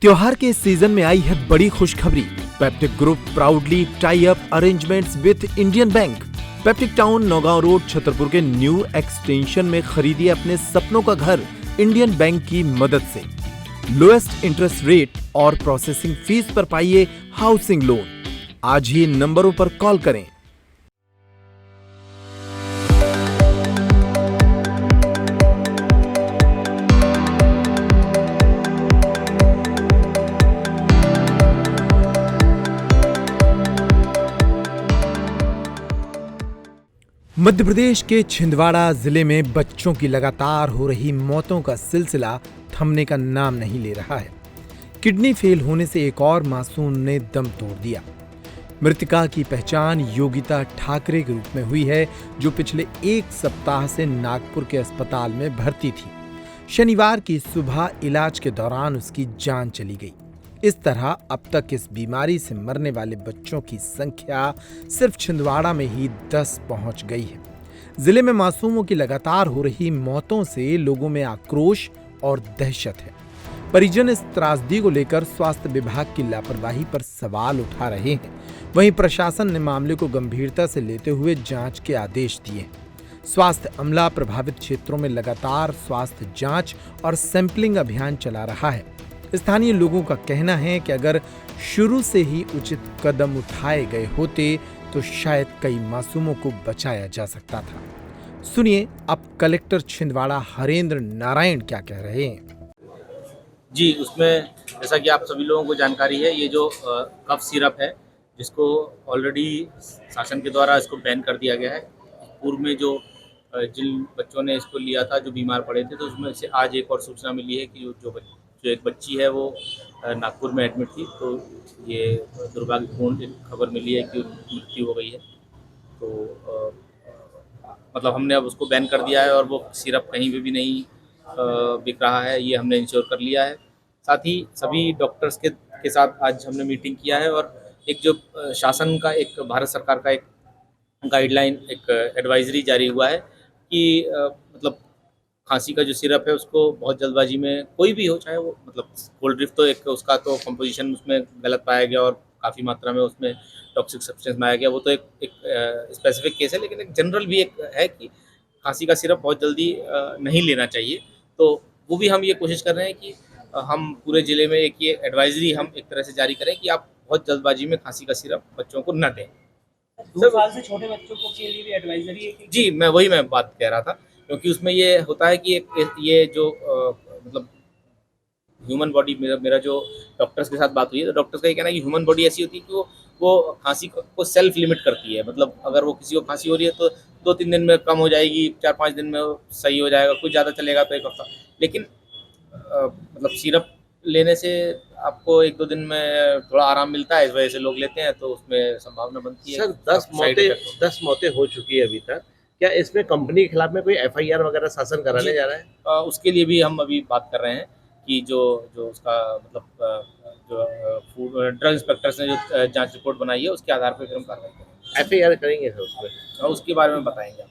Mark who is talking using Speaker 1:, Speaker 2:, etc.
Speaker 1: त्योहार के इस सीजन में आई है बड़ी खुशखबरी। Peptic group proudly tie up arrangements with Indian bank. Peptic town Naugaon road Chhatarpur के न्यू एक्सटेंशन में खरीदिए अपने सपनों का घर इंडियन बैंक की मदद से। लोएस्ट इंटरेस्ट रेट और प्रोसेसिंग फीस पर पाइए हाउसिंग लोन। आज ही इन नंबरों पर कॉल करें। मध्य प्रदेश के छिंदवाड़ा जिले में बच्चों की लगातार हो रही मौतों का सिलसिला थमने का नाम नहीं ले रहा है। किडनी फेल होने से एक और मासूम ने दम तोड़ दिया। मृतका की पहचान योगिता ठाकरे के रूप में हुई है, जो पिछले एक सप्ताह से नागपुर के अस्पताल में भर्ती थी। शनिवार की सुबह इलाज के दौरान उसकी जान चली गई। इस तरह अब तक इस बीमारी से मरने वाले बच्चों की संख्या सिर्फ छिंदवाड़ा में ही 10 पहुंच गई है। जिले में मासूमों की लगातार हो रही मौतों से लोगों में आक्रोश और दहशत है। परिजन इस त्रासदी को लेकर स्वास्थ्य विभाग की लापरवाही पर सवाल उठा रहे हैं। वहीं प्रशासन ने मामले को गंभीरता से लेते हुए जांच के आदेश दिए। स्वास्थ्य अमला प्रभावित क्षेत्रों में लगातार स्वास्थ्य जांच और सैंपलिंग अभियान चला रहा है। स्थानीय लोगों का कहना है कि अगर शुरू से ही उचित कदम उठाए गए होते तो शायद कई मासूमों को बचाया जा सकता था। सुनिए अब कलेक्टर छिंदवाड़ा हरेंद्र नारायण क्या कह रहे हैं।
Speaker 2: जी, उसमें जैसा कि आप सभी लोगों को जानकारी है, ये जो कफ सिरप है, जिसको ऑलरेडी शासन के द्वारा इसको बैन कर दिया गया है। पूर्व में जो जिन बच्चों ने इसको लिया था, जो बीमार पड़े थे, तो उसमें से आज एक और सूचना मिली है कि जो एक बच्ची है वो नागपुर में एडमिट थी। तो ये दुर्भाग्यपूर्ण एक खबर मिली है कि उनकी मृत्यु हो गई है। तो मतलब हमने अब उसको बैन कर दिया है और वो सिरप कहीं पे भी नहीं बिक रहा है, ये हमने इंश्योर कर लिया है। साथ ही सभी डॉक्टर्स के साथ आज हमने मीटिंग किया है और एक जो शासन का एक भारत सरकार का एक गाइडलाइन, एक एडवाइजरी जारी हुआ है कि मतलब खांसी का जो सिरप है उसको बहुत जल्दबाजी में कोई भी हो, चाहे वो मतलब कोल्ड ड्रिफ्ट, तो एक उसका तो कंपोजिशन उसमें गलत पाया गया और काफ़ी मात्रा में उसमें टॉक्सिक सब्सटेंस पाया गया। वो तो एक स्पेसिफिक केस है, लेकिन एक जनरल भी एक है कि खांसी का सिरप बहुत जल्दी नहीं लेना चाहिए। तो वो भी हम ये कोशिश कर रहे हैं कि हम पूरे ज़िले में एक ये एडवाइजरी हम एक तरह से जारी करें कि आप बहुत जल्दबाजी में खांसी का सिरप बच्चों को न दें।
Speaker 3: 2 साल से छोटे बच्चों को के लिए भी एडवाइजरी है कि
Speaker 2: जी, मैं बात कह रहा था, क्योंकि उसमें ये होता है कि ये जो मतलब ह्यूमन बॉडी, मेरा जो डॉक्टर्स के साथ बात हुई है, तो डॉक्टर्स का ये कहना है कि ह्यूमन बॉडी ऐसी होती है कि वो खांसी को सेल्फ लिमिट करती है। मतलब अगर वो किसी को खांसी हो रही है तो 2-3 दिन में कम हो जाएगी, 4-5 दिन में वो सही हो जाएगा, कुछ ज़्यादा चलेगा तो 1 हफ्ता। लेकिन मतलब सिरप लेने से आपको 1-2 दिन में थोड़ा आराम मिलता है, इस वजह से लोग लेते हैं, तो उसमें संभावना बनती है।
Speaker 4: सर 10 मौतें हो चुकी है अभी तक। क्या इसमें कंपनी के खिलाफ में कोई एफआईआर वगैरह शासन कराने जा रहा है?
Speaker 2: उसके लिए भी हम अभी बात कर रहे हैं कि जो उसका मतलब जो फूड ड्रग इंस्पेक्टर्स ने जो जांच रिपोर्ट बनाई है, उसके आधार पर फिर हम कार्रवाई करेंगे।
Speaker 4: एफआईआर करेंगे सर उसमें?
Speaker 2: और उसके बारे में बताएंगे।